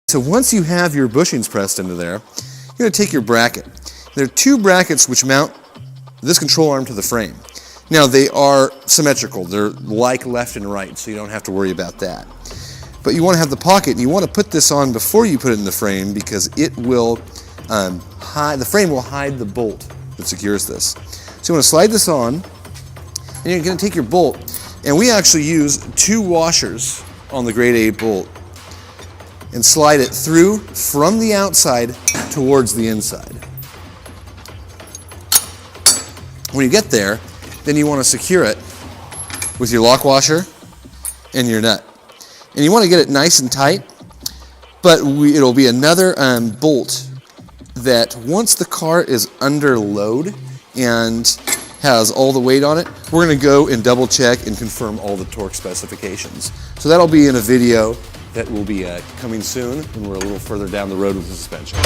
So once you have your bushings pressed into there, you're going to take your bracket. There are two brackets which mount this control arm to the frame. Now they are symmetrical. They're like left and right, so you don't have to worry about that. But you want to have the pocket, and you want to put this on before you put it in the frame because it will the frame will hide the bolt that secures this. So you want to slide this on, and you're going to take your bolt, and we actually use 2 washers on the grade 8 bolt and slide it through from the outside towards the inside. When you get there, then you want to secure it with your lock washer and your nut. And you want to get it nice and tight, but it'll be another bolt that once the car is under load and has all the weight on it, we're going to go and double check and confirm all the torque specifications. So that'll be in a video that will be coming soon when we're a little further down the road with the suspension.